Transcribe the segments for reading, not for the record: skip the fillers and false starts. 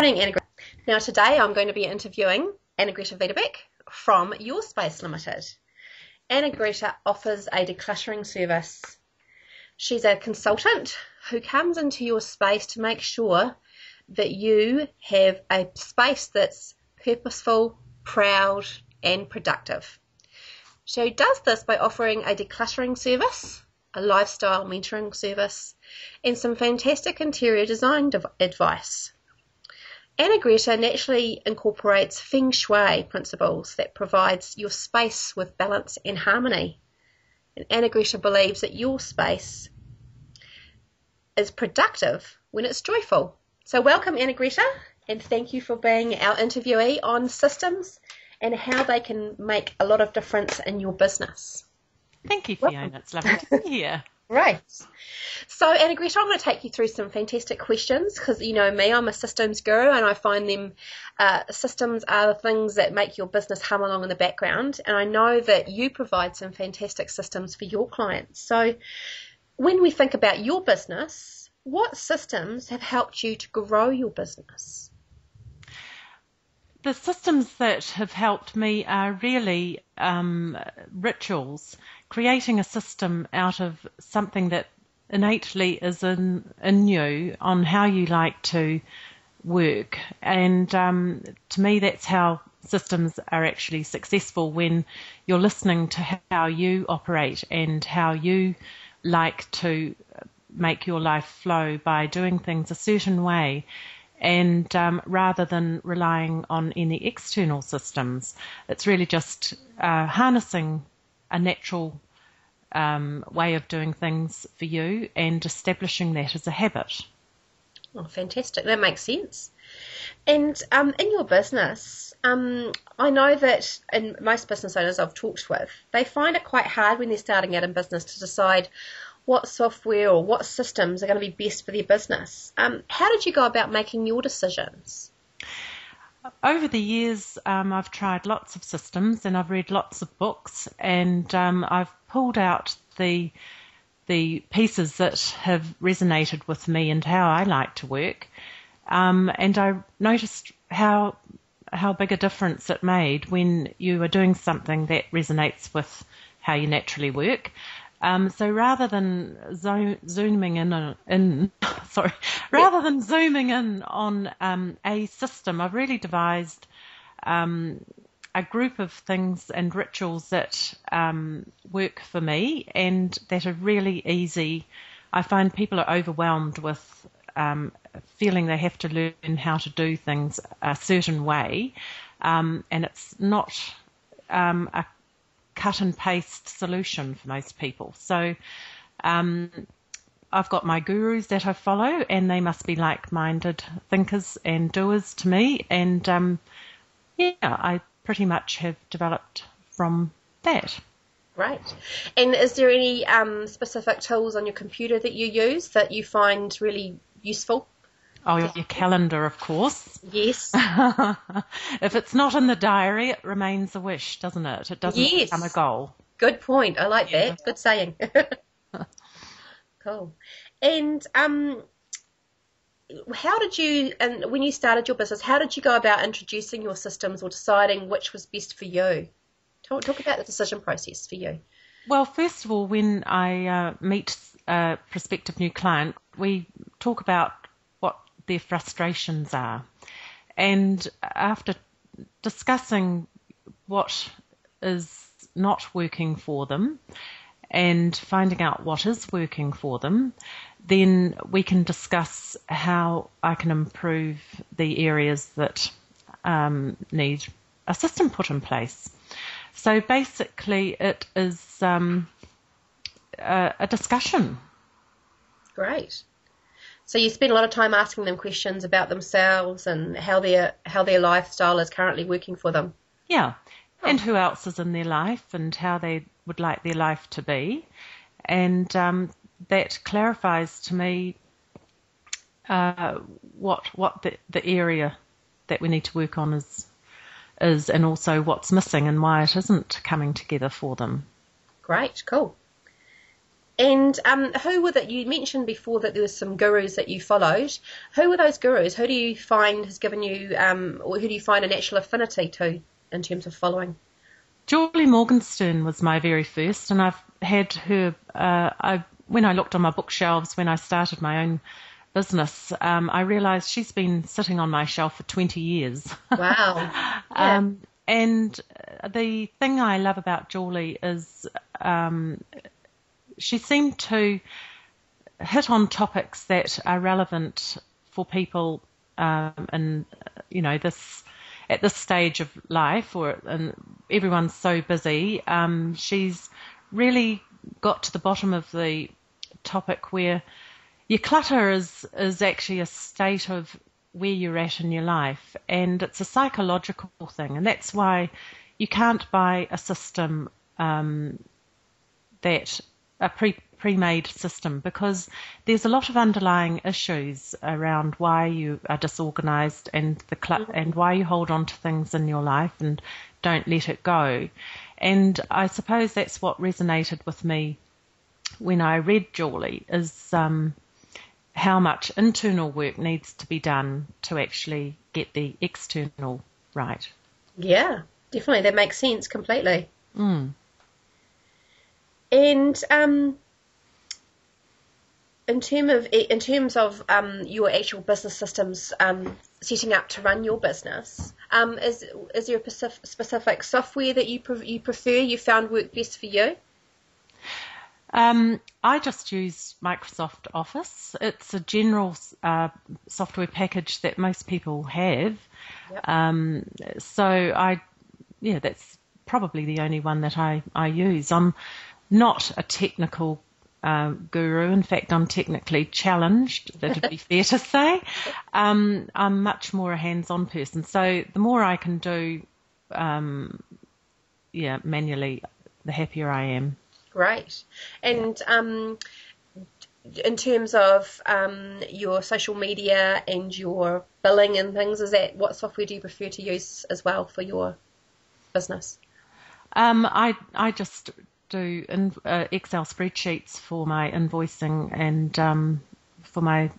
morning, Anne-Grete. Now today I'm going to be interviewing Anne-Grete from YourSpace Limited. Anne-Grete offers a decluttering service. She's a consultant who comes into your space to make sure that you have a space that's purposeful, proud and productive. She does this by offering a decluttering service, a lifestyle mentoring service, and some fantastic interior design advice. Anne-Grete naturally incorporates Feng Shui principles that provides your space with balance and harmony. And Anne-Grete believes that your space is productive when it's joyful. So welcome, Anne-Grete, and thank you for being our interviewee on systems and how they can make a lot of difference in your business. Thank you, Fiona. Welcome. It's lovely to be here. Right. So, Anne-Grete, I'm going to take you through some fantastic questions because you know me, I'm a systems guru and I find them, systems are the things that make your business hum along in the background, and I know that you provide some fantastic systems for your clients. So when we think about your business, what systems have helped you to grow your business? The systems that have helped me are really rituals, creating a system out of something that innately is in you on how you like to work. And to me, that's how systems are actually successful, when you're listening to how you operate and how you like to make your life flow by doing things a certain way. And rather than relying on any external systems, it's really just harnessing a natural way of doing things for you and establishing that as a habit. Oh, fantastic. That makes sense. And in your business, I know that in most business owners I've talked with, they find it quite hard when they're starting out in business to decide what software or what systems are going to be best for their business. How did you go about making your decisions? Over the years, I've tried lots of systems and I've read lots of books, and I've pulled out the pieces that have resonated with me and how I like to work. And I noticed how big a difference it made when you are doing something that resonates with how you naturally work. So rather than zooming in on a system, I've really devised a group of things and rituals that work for me and that are really easy. I find people are overwhelmed with feeling they have to learn how to do things a certain way, and it's not a cut and paste solution for most people. So I've got my gurus that I follow, and they must be like-minded thinkers and doers to me, and I pretty much have developed from that. Right. And is there any specific tools on your computer that you use that you find really useful? Oh, your calendar, of course. Yes. If it's not in the diary, it remains a wish, doesn't it? It doesn't become a goal. Good point. I like that. Good saying. Cool. And how did you, and when you started your business, how did you go about introducing your systems or deciding which was best for you? Talk about the decision process for you. Well, first of all, when I meet a prospective new client, we talk about what their frustrations are. And after discussing what is not working for them and finding out what is working for them, then we can discuss how I can improve the areas that need a system put in place. So basically it is a discussion. Great. So you spend a lot of time asking them questions about themselves and how their lifestyle is currently working for them. Yeah, and who else is in their life and how they would like their life to be. And that clarifies to me what the area that we need to work on is, and also what's missing and why it isn't coming together for them. Great, cool. And who were that you mentioned before that there was some gurus that you followed? Who were those gurus? Who do you find has given you, or who do you find a natural affinity to in terms of following? Julie Morgenstern was my very first, and I've had her. When I looked on my bookshelves when I started my own business, I realised she's been sitting on my shelf for 20 years. Wow. Yeah. And the thing I love about Julie is she seemed to hit on topics that are relevant for people in, this at this stage of life, and everyone's so busy. She's really got to the bottom of the topic where your clutter is actually a state of where you're at in your life, and it's a psychological thing, and that's why you can't buy a system that a pre-made system, because there's a lot of underlying issues around why you are disorganized and and why you hold on to things in your life and don't let it go. And I suppose that's what resonated with me when I read Julie, is how much internal work needs to be done to actually get the external right. Yeah, definitely. That makes sense completely. Mm. And in terms of your actual business systems, setting up to run your business, is there a specific software that you prefer, you found work best for you? I just use Microsoft Office. It's a general software package that most people have. Yep. That's probably the only one that I use. I'm not a technical guru. In fact, I'm technically challenged, that'd be fair to say. I'm much more a hands-on person. So the more I can do manually, the happier I am. Great. And in terms of your social media and your billing and things, what software do you prefer to use as well for your business? I just do Excel spreadsheets for my invoicing and for my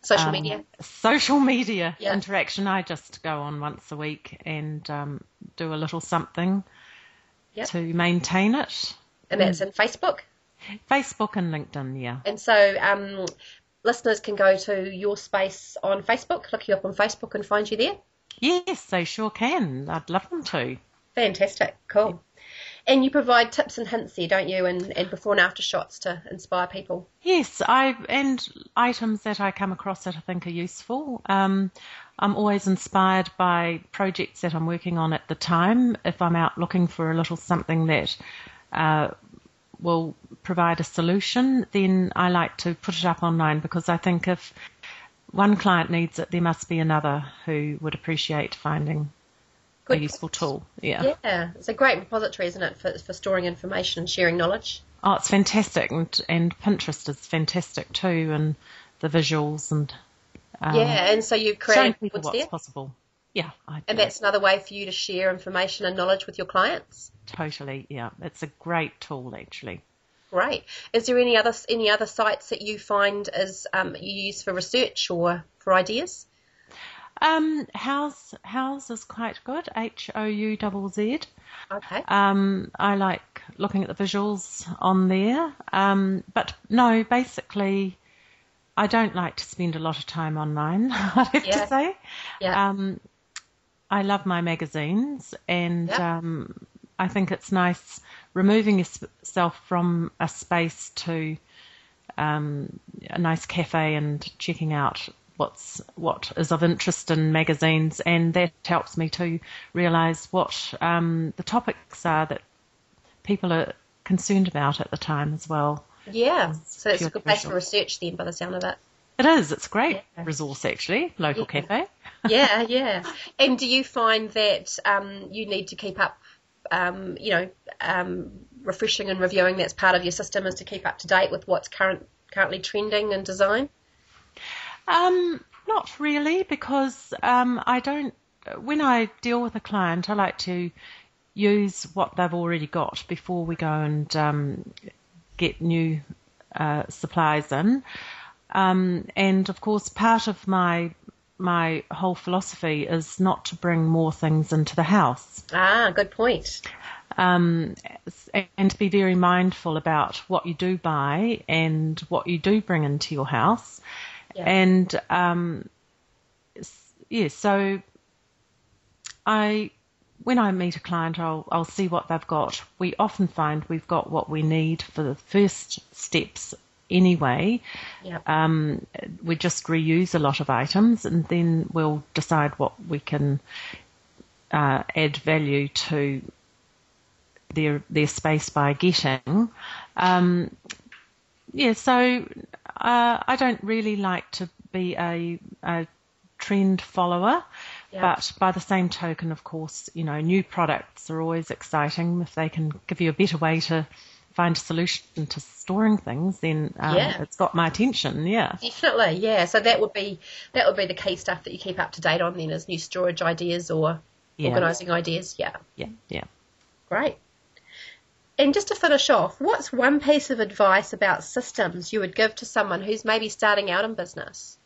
social media interaction. I just go on once a week and do a little something to maintain it. And that's in Facebook? Facebook and LinkedIn, yeah. And so listeners can go to YourSpace on Facebook, look you up on Facebook and find you there? Yes, they sure can. I'd love them to. Fantastic. Cool. And you provide tips and hints there, don't you, and before and after shots to inspire people? Yes, and items that I come across that I think are useful. I'm always inspired by projects that I'm working on at the time. If I'm out looking for a little something that will provide a solution, then I like to put it up online, because I think if one client needs it, there must be another who would appreciate finding a useful tool. Yeah, it's a great repository, isn't it, for storing information and sharing knowledge? Oh, it's fantastic, and Pinterest is fantastic too, and the visuals and and so you create what's there? Possible. Yeah, and that's another way for you to share information and knowledge with your clients. Totally, yeah, it's a great tool actually. Great. Is there any other sites that you find you use for research or for ideas? Houzz is quite good. HOUZZ. Okay. I like looking at the visuals on there. But no, basically, I don't like to spend a lot of time online, I'd have to say. Yeah. I love my magazines, and I think it's nice removing yourself from a space to a nice cafe and checking out what is of interest in magazines, and that helps me to realise what the topics are that people are concerned about at the time as well. Yeah, so it's a good place for research then, by the sound of it. It is. It's a great resource actually, local cafe. Yeah. And do you find that you need to keep up, refreshing and reviewing, that's part of your system, is to keep up to date with what's currently trending in design? Not really, because I don't. When I deal with a client, I like to use what they've already got before we go and get new supplies in. And of course, part of my whole philosophy is not to bring more things into the house. Ah, good point. And to be very mindful about what you do buy and what you do bring into your house. Yeah. And so when I meet a client, I'll see what they've got. We often find we've got what we need for the first steps anyway. Yep. We just reuse a lot of items, and then we'll decide what we can add value to their space by getting. So I don't really like to be a trend follower. Yep. But by the same token, of course, new products are always exciting. If they can give you a better way to find a solution to storing things, then it's got my attention. Yeah, definitely. Yeah, so that would be the key stuff that you keep up to date on. Then is new storage ideas or organising ideas. Yeah. Great. And just to finish off, what's one piece of advice about systems you would give to someone who's maybe starting out in business?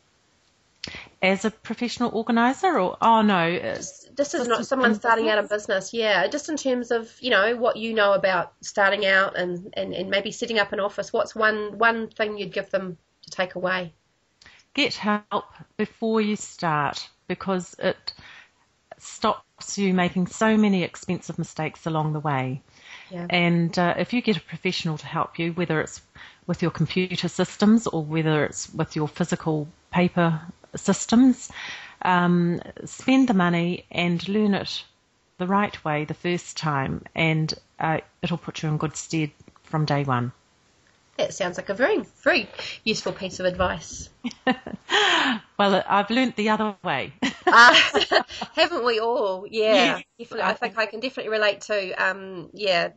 As a professional organiser, or this is not someone starting out in business. Yeah, just in terms of what you know about starting out and maybe setting up an office. What's one thing you'd give them to take away? Get help before you start, because it stops you making so many expensive mistakes along the way. Yeah. And if you get a professional to help you, whether it's with your computer systems or whether it's with your physical paper systems, spend the money and learn it the right way the first time, and it'll put you in good stead from day one. That sounds like a very, very useful piece of advice. Well, I've learnt the other way. Haven't we all? Yeah, definitely. I think I can definitely relate to,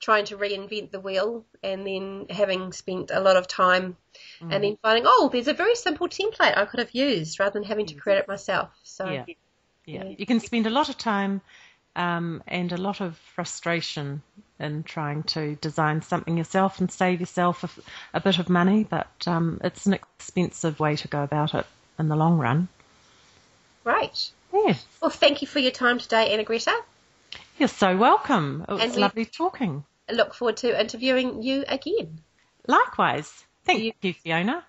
trying to reinvent the wheel and then having spent a lot of time and then finding, there's a very simple template I could have used rather than having to create it myself. So you can spend a lot of time and a lot of frustration in trying to design something yourself and save yourself a bit of money, but it's an expensive way to go about it in the long run. Great. Yes. Well, thank you for your time today, Anne-Grete. You're so welcome. It was lovely talking. I look forward to interviewing you again. Likewise. Thank you, Fiona.